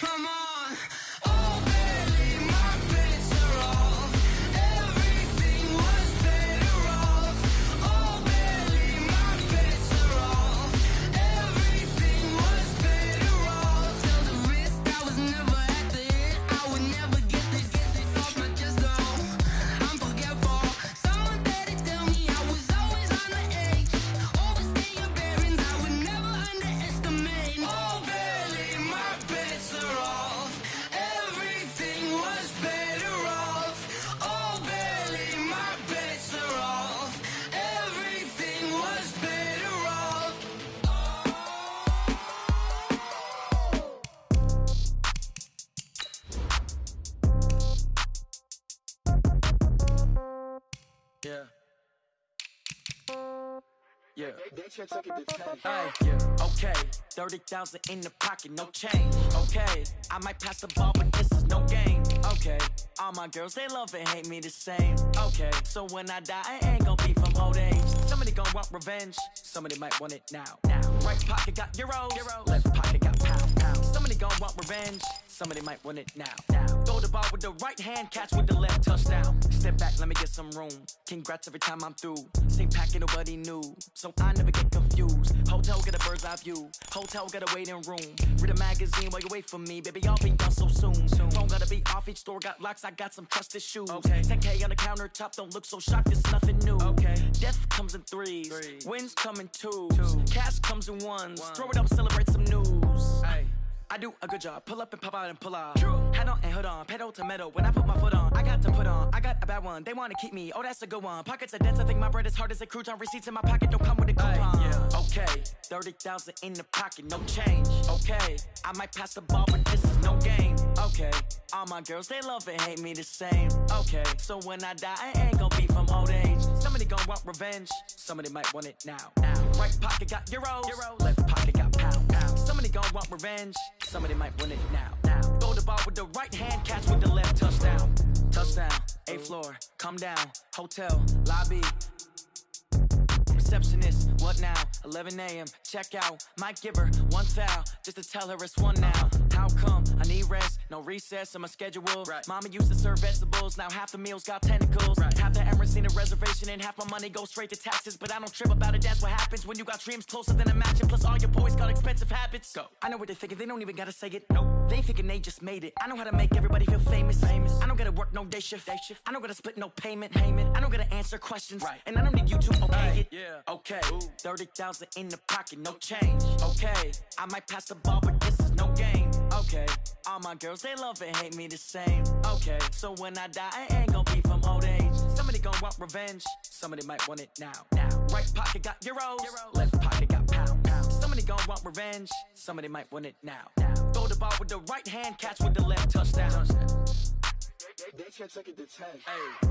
Come on. Oh, barely, my bets are off. Everything was better off. Oh, barely, my bets are off. Everything was better off. Till the risk, I was never at the end. I would never get this off my chest, though. I'm forgetful. Someone better tell me I was always on the edge. Overstay your bearings, I would never underestimate. Oh, barely, my bets are off. Everything was better off. Oh, barely, my bets are off. Everything was better off. Yeah. Yeah. Okay, 30,000 in the pocket, no change. Okay, I might pass the ball, but this is no game. Okay, all my girls, they love and hate me the same. Okay, so when I die, I ain't gonna be from old age. Somebody gon' want revenge, somebody might want it now. Right pocket got euros, left pocket got pound. Somebody gon' want revenge, somebody might want it now. Throw the ball with the right hand, catch with the left, touchdown. Step back, let me get some room. Congrats every time I'm through. Same packet, nobody knew, so I never get confused. Hotel get a bird's eye view. Hotel got a waiting room. Read a magazine while you wait for me, baby. I'll be done so soon. Phone gotta be off. Each store got locks. I got some trusted shoes. Okay. 10K on the countertop. Don't look so shocked. It's nothing new. Okay. Death comes in threes. Wins come in twos. Cash comes in ones. Throw it up, celebrate some news. Ay. I do a good job. Pull up and pop out and pull off. Hat on and hood on. Pedal to metal. When I put my foot on, I got to put on. I got a bad one. They want to keep me. Oh, that's a good one. Pockets are dense. I think my bread is hard as a crouton. Receipts in my pocket don't come with a coupon. Yeah. Okay. 30,000 in the pocket. No change. Okay. I might pass the ball, but this is no game. Okay. All my girls, they love and hate me the same. Okay. So when I die, I ain't gonna be from old age. Somebody gon' want revenge. Somebody might want it now. Right pocket got euros. Left pocket got pound. Somebody gon' want revenge. Somebody might win it now. Throw the ball with the right hand, catch with the left, touchdown. Touchdown, 8th floor, come down, hotel, lobby. Receptionist, what now? 11 a.m., check out. Might give her one foul, just to tell her it's one now. How come? I need rest, no recess in my schedule. Right. Mama used to serve vegetables, now half the meals got tentacles. Right. Half the Emirates need a reservation and half my money goes straight to taxes. But I don't trip about it, that's what happens when you got dreams closer than a match. And plus all your boys got expensive habits. Go. I know what they're thinking, they don't even gotta say it. Nope. They thinking they just made it. I know how to make everybody feel famous. I don't gotta work no day shift. I don't gotta split no payment. I don't gotta answer questions. Right. And I don't need you to okay it. Yeah. Okay. 30,000 in the pocket, no change. Okay. I might pass the ball, but this is no game. Okay. All my girls, they love and hate me the same. Okay. So when I die, I ain't gonna be from old age. Somebody gon' want revenge. Somebody might want it now. Right pocket got euros. Left pocket got pound. Somebody gon' want revenge. Somebody might want it now. Throw the ball with the right hand, catch with the left, touchdown. They can't take it to 10. Hey.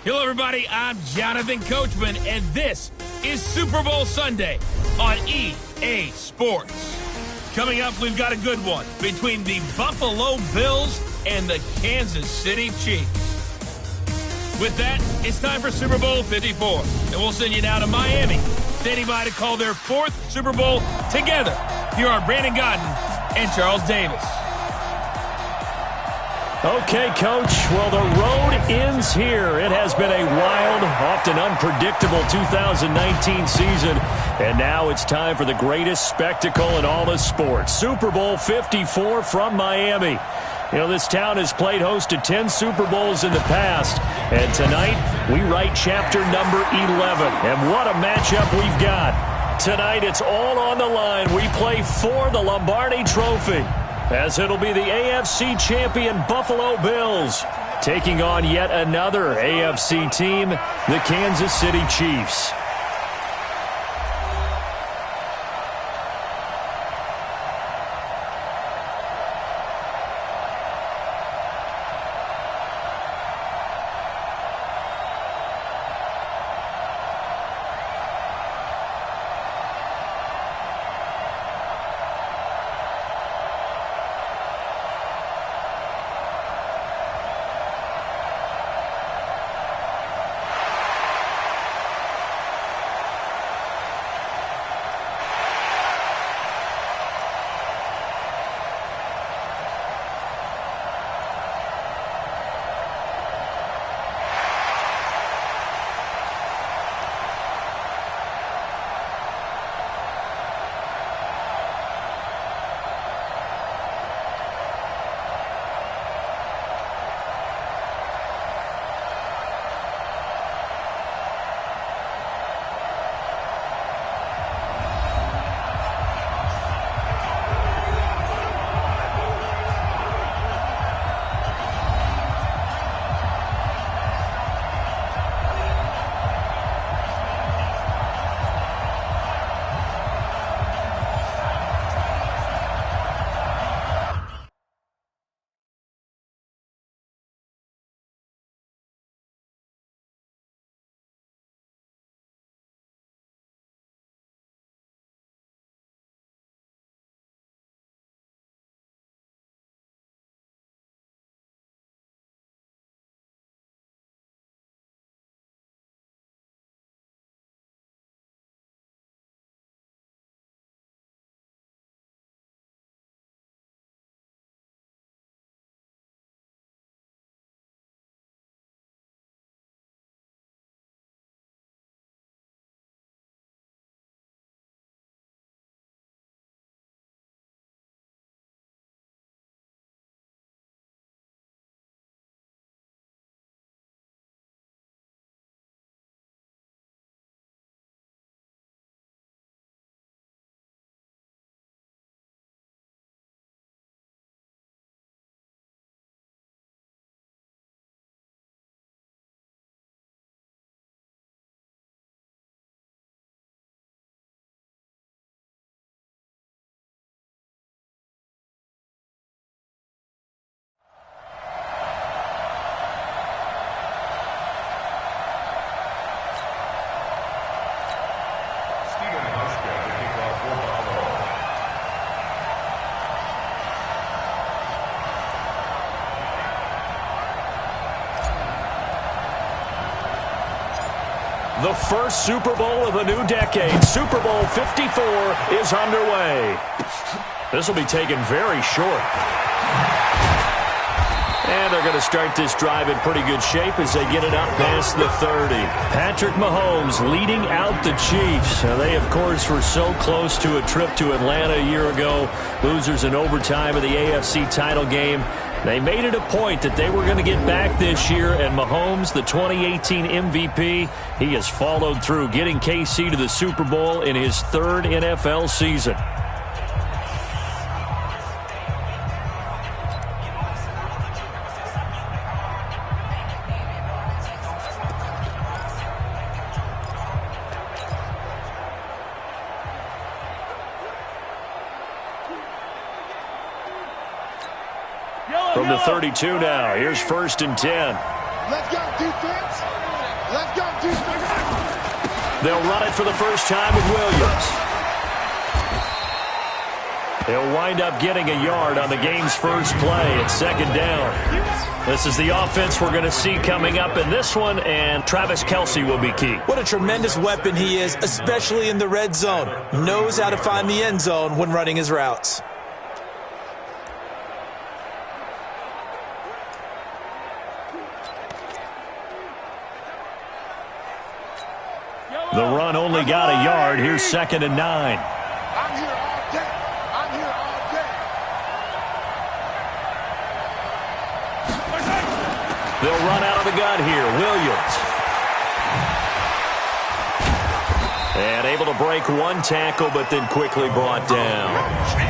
Hello, everybody. I'm Jonathan Coachman, and this is Super Bowl Sunday on EA Sports. Coming up, we've got a good one between the Buffalo Bills and the Kansas City Chiefs. With that, it's time for Super Bowl 54, and we'll send you now to Miami, standing by to call their 4th Super Bowl together. Here are Brandon Godden and Charles Davis. Okay, Coach. Well, the road ends here. It has been a wild, often unpredictable 2019 season, and now it's time for the greatest spectacle in all of sports. Super Bowl 54 from Miami. You know, this town has played host to 10 Super Bowls in the past, and tonight we write chapter number 11. And what a matchup we've got. Tonight it's all on the line. We play for the Lombardi Trophy, as it'll be the AFC champion Buffalo Bills taking on yet another AFC team, the Kansas City Chiefs. The first Super Bowl of the new decade, Super Bowl 54, is underway. This will be taken very short. And they're going to start this drive in pretty good shape as they get it up past the 30. Patrick Mahomes leading out the Chiefs. They, of course, were so close to a trip to Atlanta a year ago. Losers in overtime of the AFC title game. They made it a point that they were going to get back this year, and Mahomes, the 2018 MVP, he has followed through, getting KC to the Super Bowl in his third NFL season. From the 32 now, here's 1st and 10. Let's go, defense. Let's go, defense. They'll run it for the first time with Williams. He'll wind up getting a yard on the game's first play at 2nd down. This is the offense we're going to see coming up in this one, and Travis Kelce will be key. What a tremendous weapon he is, especially in the red zone. Knows how to find the end zone when running his routes. The run only got a yard. Here's 2nd and 9. I'm here all day. I'm here all day. They'll run out of the gun here. Williams. And able to break one tackle, but then quickly brought down.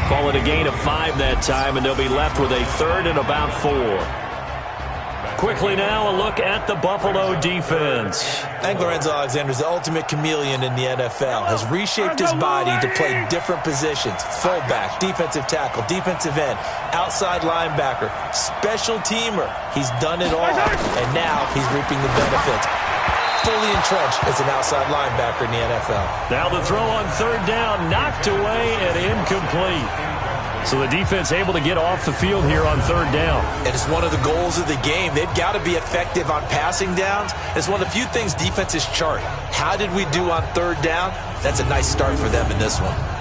Call it a gain of 5 that time, and they'll be left with a 3rd and about 4. Quickly now, a look at the Buffalo defense. I think Lorenzo Alexander is the ultimate chameleon in the NFL. Has reshaped his body to play different positions. Fullback, defensive tackle, defensive end, outside linebacker, special teamer. He's done it all, and now he's reaping the benefits. Fully entrenched as an outside linebacker in the NFL. Now the throw on 3rd down, knocked away and incomplete. So the defense able to get off the field here on 3rd down. And it's one of the goals of the game. They've got to be effective on passing downs. It's one of the few things defenses chart. How did we do on 3rd down? That's a nice start for them in this one.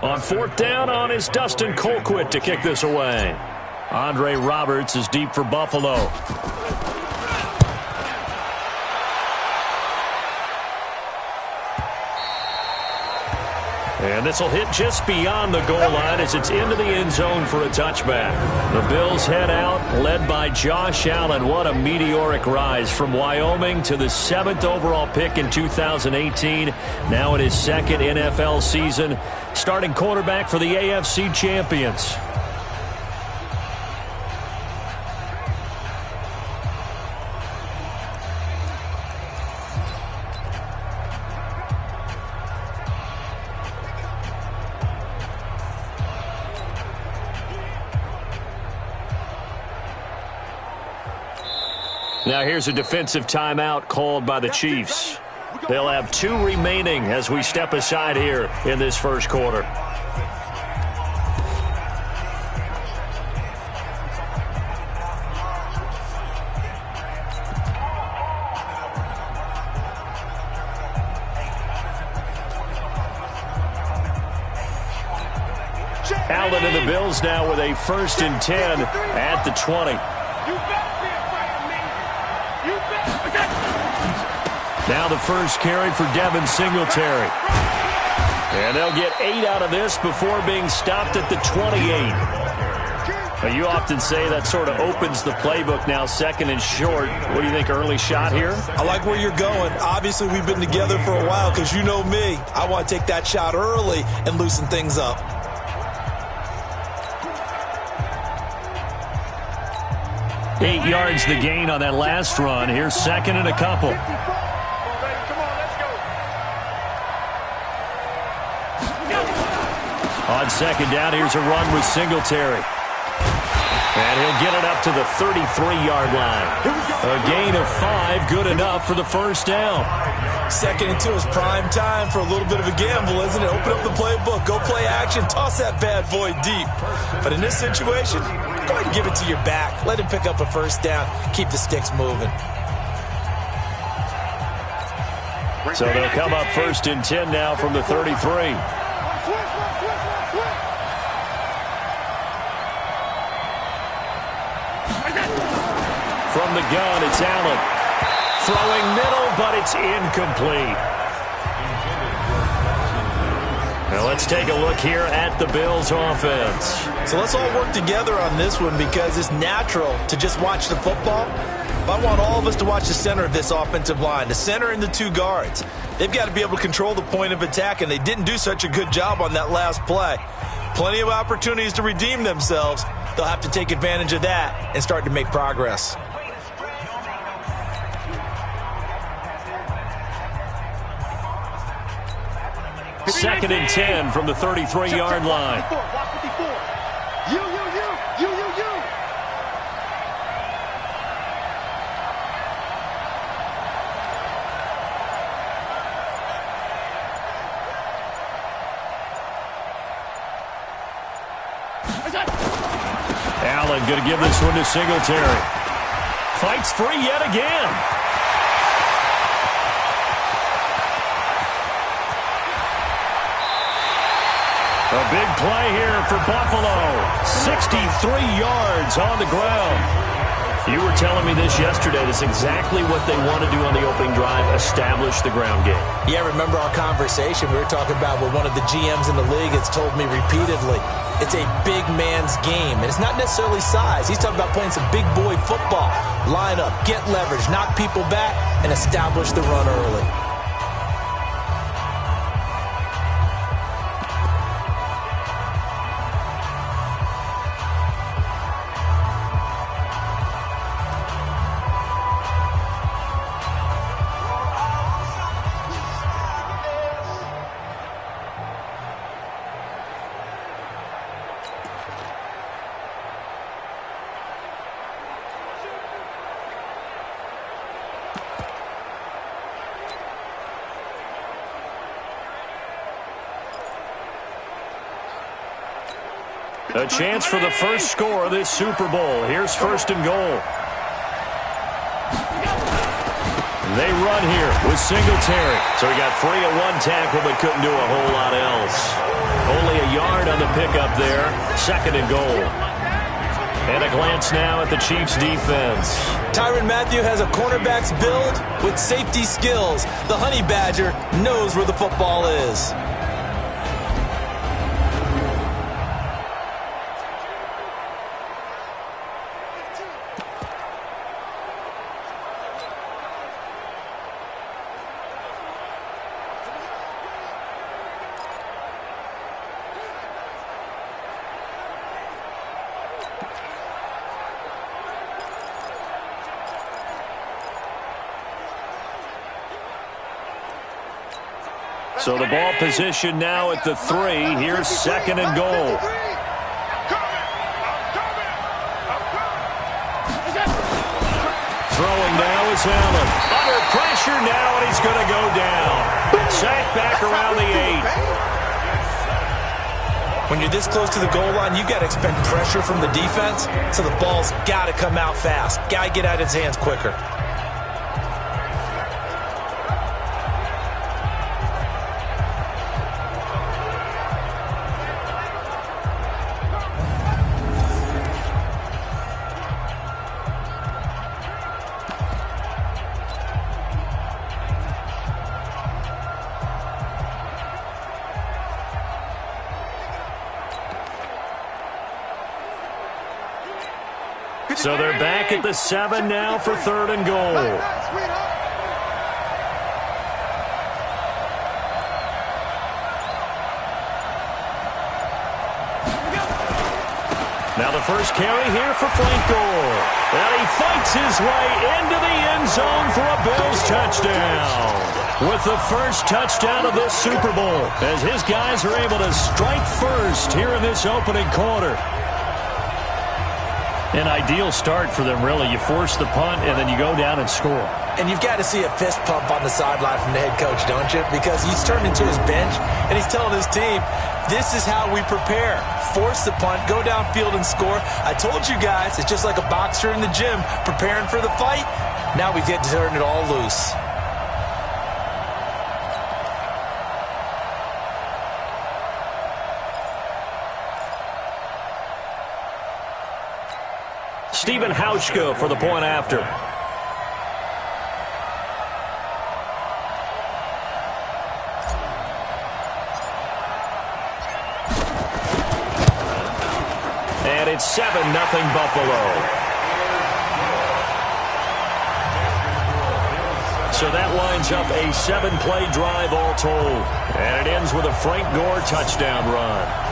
On 4th down on is Dustin Colquitt to kick this away. Andre Roberts is deep for Buffalo. And this will hit just beyond the goal line as it's into the end zone for a touchback. The Bills head out, led by Josh Allen. What a meteoric rise from Wyoming to the 7th overall pick in 2018. Now in his 2nd NFL season, starting quarterback for the AFC champions. Now here's a defensive timeout called by the Chiefs. They'll have 2 remaining as we step aside here in this first quarter. Allen and the Bills now with a 1st and 10 at the 20. Now the first carry for Devin Singletary. And they'll get 8 out of this before being stopped at the 28. Now, you often say that sort of opens the playbook now, 2nd and short. What do you think, early shot here? I like where you're going. Obviously, we've been together for a while because you know me. I want to take that shot early and loosen things up. Eight yards the gain on that last run. Here's 2nd and a couple. On 2nd down, here's a run with Singletary. And he'll get it up to the 33-yard line. Here we go. A gain of 5, good enough for the first down. 2nd and 2 is prime time for a little bit of a gamble, isn't it? Open up the playbook, go play action, toss that bad boy deep. But in this situation, go ahead and give it to your back. Let him pick up a first down. Keep the sticks moving. So they'll come up 1st and 10 now from the 33. From the gun, it's Allen. Throwing middle, but it's incomplete. Now let's take a look here at the Bills' offense. So let's all work together on this one because it's natural to just watch the football. But I want all of us to watch the center of this offensive line, the center and the 2 guards. They've got to be able to control the point of attack, and they didn't do such a good job on that last play. Plenty of opportunities to redeem themselves. They'll have to take advantage of that and start to make progress. Second and 10 from the 33-yard line. You. Allen going to give this one to Singletary. Fights free yet again. A big play here for Buffalo. 63 yards on the ground. You were telling me this yesterday. That's exactly what they want to do on the opening drive, establish the ground game. Yeah, remember our conversation? We were talking about what one of the GMs in the league has told me repeatedly. It's a big man's game, and it's not necessarily size. He's talking about playing some big boy football. Line up, get leverage, knock people back, and establish the run early. A chance for the first score of this Super Bowl. Here's 1st and goal. They run here with Singletary. So he got free of 1 tackle but couldn't do a whole lot else. Only a yard on the pickup there. 2nd and goal. And a glance now at the Chiefs' defense. Tyrann Mathieu has a cornerback's build with safety skills. The Honey Badger knows where the football is. So the ball position now at the 3. Here's 2nd and goal. Throwing now is Allen. Under pressure now, and he's going to go down. Sacked back around the 8. When you're this close to the goal line, you got to expect pressure from the defense, so the ball's got to come out fast. Got to get out of his hands quicker. So they're back at the 7 now for 3rd and goal. Now the first carry here for Franco. And he fights his way into the end zone for a Bills touchdown. With the first touchdown of this Super Bowl, as his guys are able to strike first here in this opening quarter. An ideal start for them, really. You force the punt, and then you go down and score. And you've got to see a fist pump on the sideline from the head coach, don't you? Because he's turned into his bench, and he's telling his team, this is how we prepare. Force the punt, go downfield and score. I told you guys, it's just like a boxer in the gym preparing for the fight. Now we get to turn it all loose. Stephen Hauschka for the point after. And it's 7-0 Buffalo. So that lines up a 7-play drive all told. And it ends with a Frank Gore touchdown run.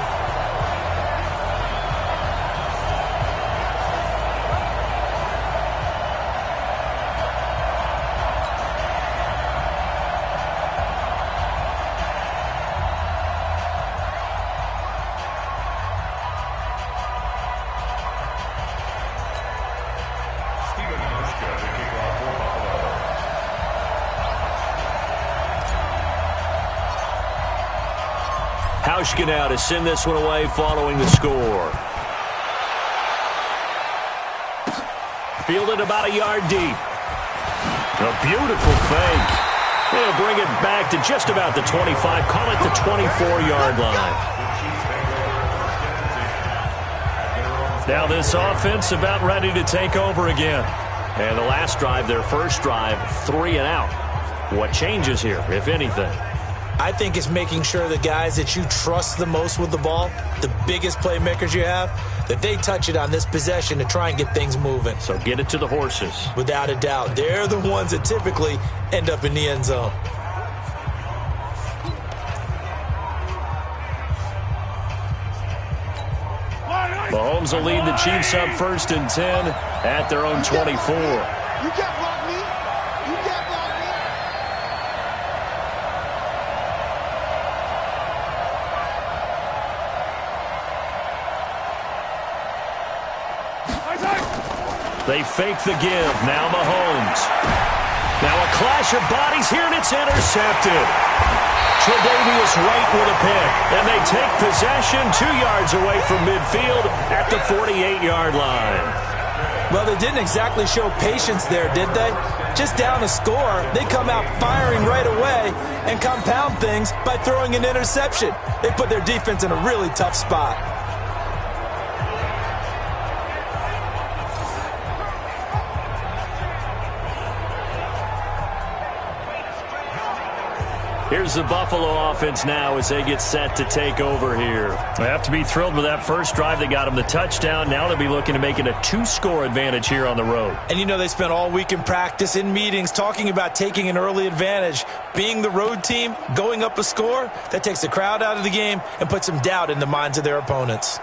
Hauschka now to send this one away following the score. Fielded about a yard deep. A beautiful fake. They'll bring it back to just about the 25. Call it the 24-yard line. Now this offense about ready to take over again. And the last drive, their first drive, 3 and out. What changes here, if anything? I think it's making sure the guys that you trust the most with the ball, the biggest playmakers you have, that they touch it on this possession to try and get things moving. So get it to the horses. Without a doubt. They're the ones that typically end up in the end zone. Mahomes will lead the Chiefs up 1st and 10 at their own 24. You can't block me. You can't block me. They fake the give. Now Mahomes. Now a clash of bodies here, and it's intercepted. Tre'Davious White with a pick. And they take possession 2 yards away from midfield at the 48-yard line. Well, they didn't exactly show patience there, did they? Just down a score, they come out firing right away and compound things by throwing an interception. They put their defense in a really tough spot. Here's the Buffalo offense now as they get set to take over here. They have to be thrilled with that first drive that got them the touchdown. Now they'll be looking to make it a 2-score advantage here on the road. And you know they spent all week in practice, in meetings, talking about taking an early advantage. Being the road team, going up a score, that takes the crowd out of the game and puts some doubt in the minds of their opponents.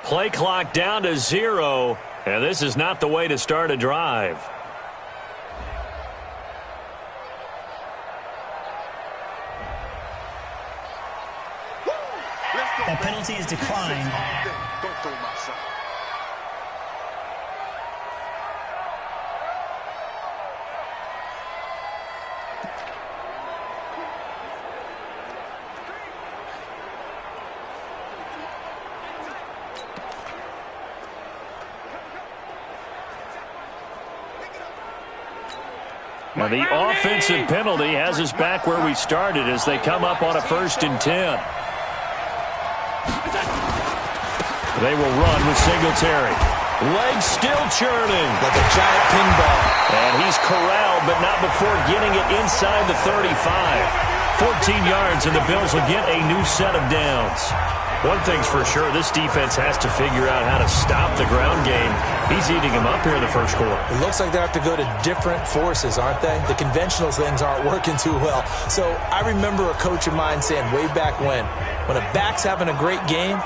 Play clock down to 0, and this is not the way to start a drive. That penalty is declined. Don't throw my son. Now the offensive penalty has us back where we started as they come up on a 1st and 10. They will run with Singletary. Legs still churning. Like a giant pinball. And he's corralled, but not before getting it inside the 35. 14 yards, and the Bills will get a new set of downs. One thing's for sure, this defense has to figure out how to stop the ground game. He's eating him up here in the first quarter. It looks like they have to go to different forces, aren't they? The conventional things aren't working too well. So I remember a coach of mine saying way back when a back's having a great game,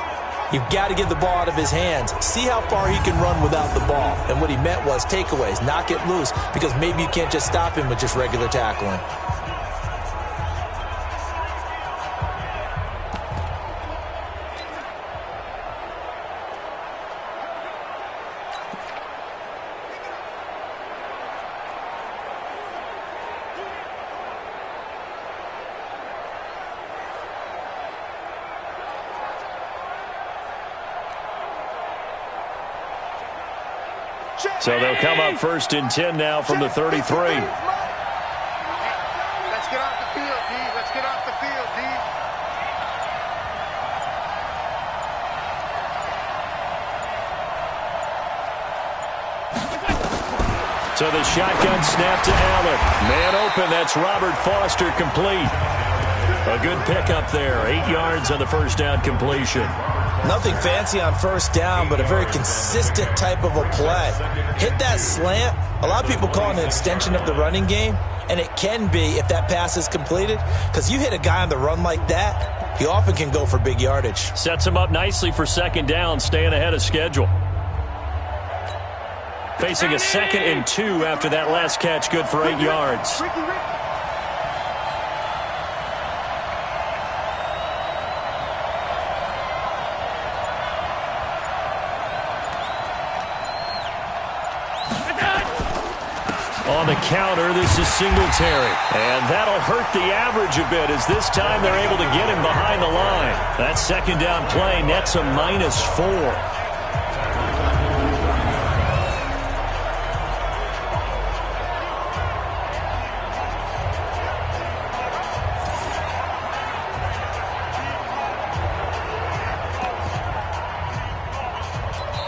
you've got to get the ball out of his hands. See how far he can run without the ball. And what he meant was takeaways, knock it loose, because maybe you can't just stop him with just regular tackling. So they'll come up 1st and 10 now from the 33. Let's get off the field, D. Let's get off the field, D. So the shotgun snap to Allen. Man open, that's Robert Foster complete. A good pickup there. 8 yards on the first down completion. Nothing fancy on first down, but a very consistent type of a play. Hit that slant. A lot of people call it an extension of the running game, and it can be if that pass is completed, because you hit a guy on the run like that, he often can go for big yardage. Sets him up nicely for 2nd down, staying ahead of schedule. Facing a 2nd and 2 after that last catch, good for 8 yards. On the counter, this is Singletary. And that'll hurt the average a bit as this time they're able to get him behind the line. That 2nd down play nets a -4.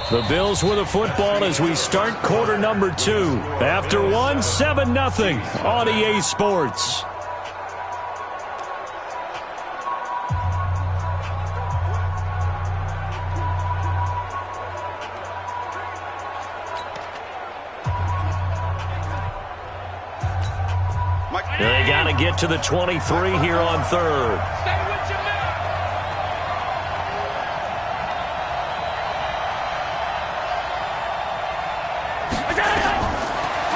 The Bills with a football as we start quarter number 2. After 1, 7-0 on EA Sports. They got to get to the 23 here on 3rd.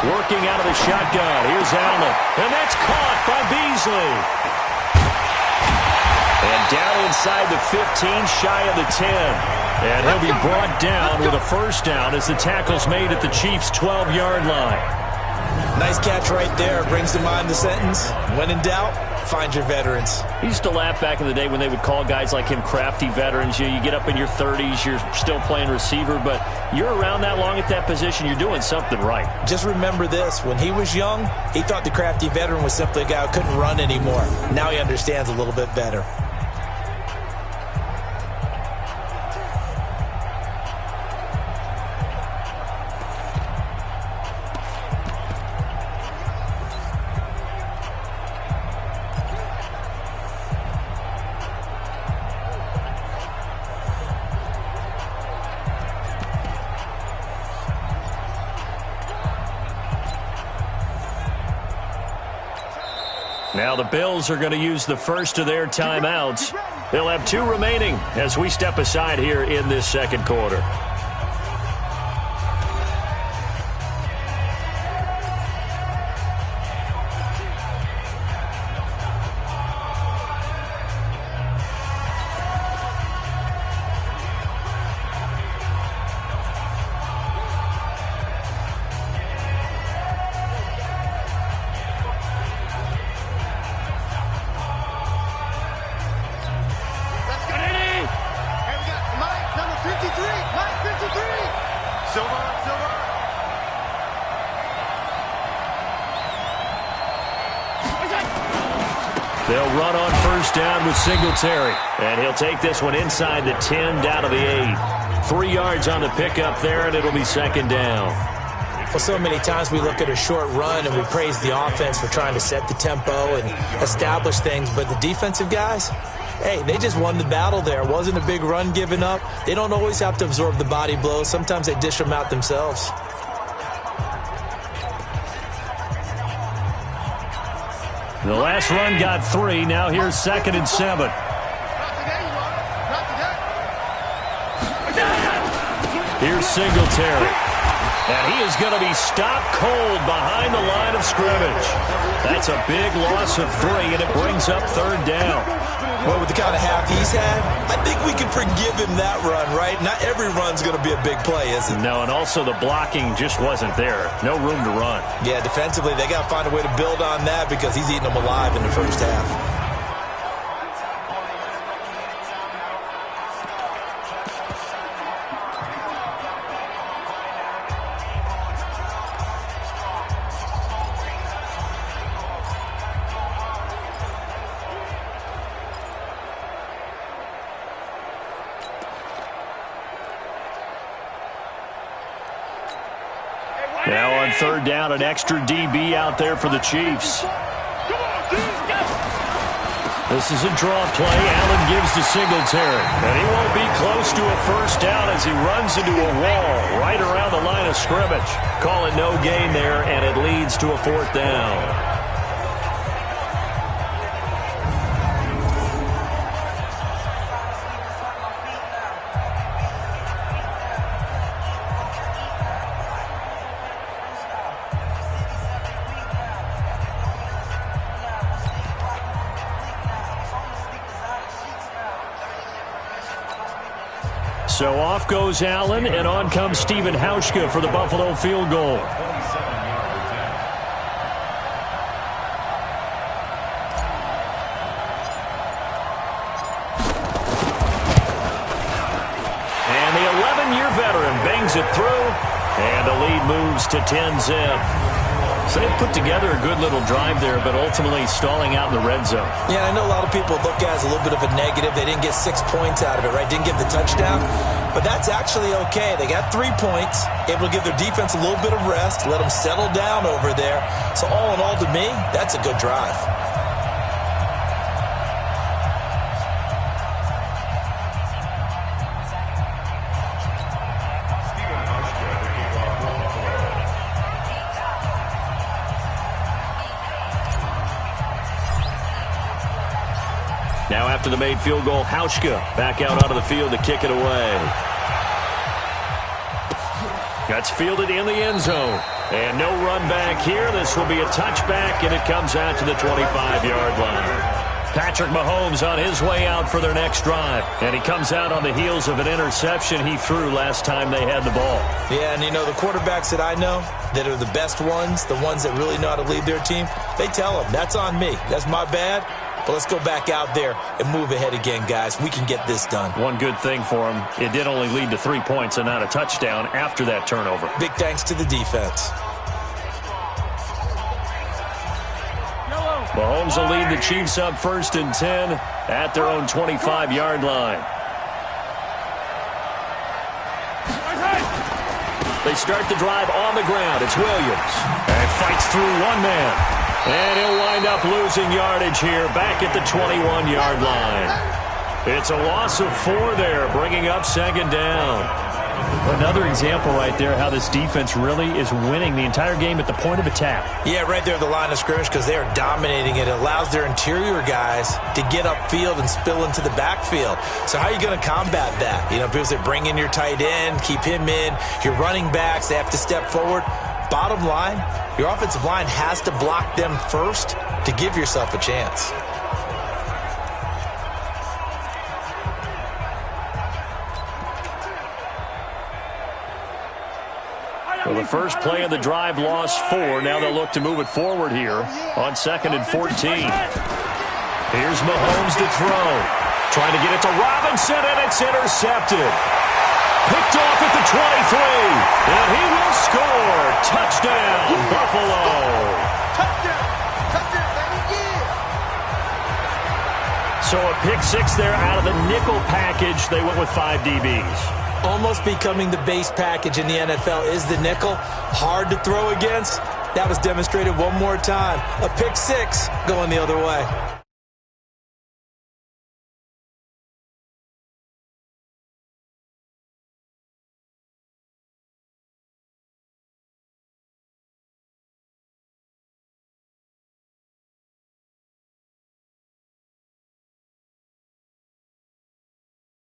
Working out of the shotgun. Here's Allen. And that's caught by Beasley. And down inside the 15, shy of the 10. And he'll be brought down with a first down as the tackle's made at the Chiefs' 12-yard line. Nice catch right there. Brings to mind the sentence, when in doubt, find your veterans. I used to laugh back in the day when they would call guys like him crafty veterans. You get up in your 30s, you're still playing receiver, but you're around that long at that position, you're doing something right. Just remember this. When he was young, he thought the crafty veteran was simply a guy who couldn't run anymore. Now he understands a little bit better. Now the Bills are going to use the first of their timeouts. They'll have 2 remaining as we step aside here in this 2nd quarter. They'll run on first down with Singletary. And he'll take this one inside the 10 down to the 8. 3 yards on the pickup there, and it'll be second down. Well, so many times we look at a short run and we praise the offense for trying to set the tempo and establish things, but the defensive guys, hey, they just won the battle there. It wasn't a big run given up. They don't always have to absorb the body blows. Sometimes they dish them out themselves. The last run got 3. Now here's 2nd and 7. Here's Singletary. And he is going to be stopped cold behind the line of scrimmage. That's a big loss of 3, and it brings up 3rd down. Well, with the kind of half he's had, I think we can forgive him that run, right? Not every run's going to be a big play, is it? No, and also the blocking just wasn't there. No room to run. Yeah, defensively, they got to find a way to build on that because he's eating them alive in the first half. Now on 3rd down, an extra DB out there for the Chiefs. This is a draw play. Allen gives to Singletary. And he won't be close to a first down as he runs into a wall right around the line of scrimmage. Calling no gain there, and it leads to a 4th down. So off goes Allen, and on comes Stephen Hauschka for the Buffalo field goal. And the 11-year veteran bangs it through, and the lead moves to 10-zip. So they put together a good little drive there, but ultimately stalling out in the red zone. Yeah, I know a lot of people look at it as a little bit of a negative. They didn't get 6 points out of it, right? Didn't get the touchdown. But that's actually okay. They got 3 points, able to give their defense a little bit of rest, let them settle down over there. So all in all, to me, that's a good drive. Now after the made field goal, Hauschka back out onto the field to kick it away. That's fielded in the end zone. And no run back here. This will be a touchback, and it comes out to the 25-yard line. Patrick Mahomes on his way out for their next drive. And he comes out on the heels of an interception he threw last time they had the ball. Yeah, and you know, the quarterbacks that I know that are the best ones, the ones that really know how to lead their team, they tell them, that's on me. That's my bad. But let's go back out there and move ahead again, guys. We can get this done. One good thing for him, it did only lead to 3 points and not a touchdown after that turnover. Big thanks to the defense. Mahomes will lead the Chiefs up 1st and 10 at their own 25-yard line. They start the drive on the ground. It's Williams. And fights through one man. And he'll wind up losing yardage here back at the 21-yard line. It's a loss of 4 there, bringing up 2nd down. Another example right there how this defense really is winning the entire game at the point of attack. Yeah, right there at the line of scrimmage because they are dominating it. It allows their interior guys to get upfield and spill into the backfield. So how are you going to combat that? You know, because they bring in your tight end, keep him in. Your running backs, they have to step forward. Bottom line, your offensive line has to block them first to give yourself a chance. Well, the first play of the drive lost 4. Now they'll look to move it forward here on 2nd and 14. Here's Mahomes to throw. Trying to get it to Robinson, and it's intercepted. Picked off at the 23. And he will score. Touchdown, Buffalo. So a pick six there out of the nickel package. They went with 5 DBs. Almost becoming the base package in the NFL is the nickel. Hard to throw against. That was demonstrated one more time. A pick six going the other way.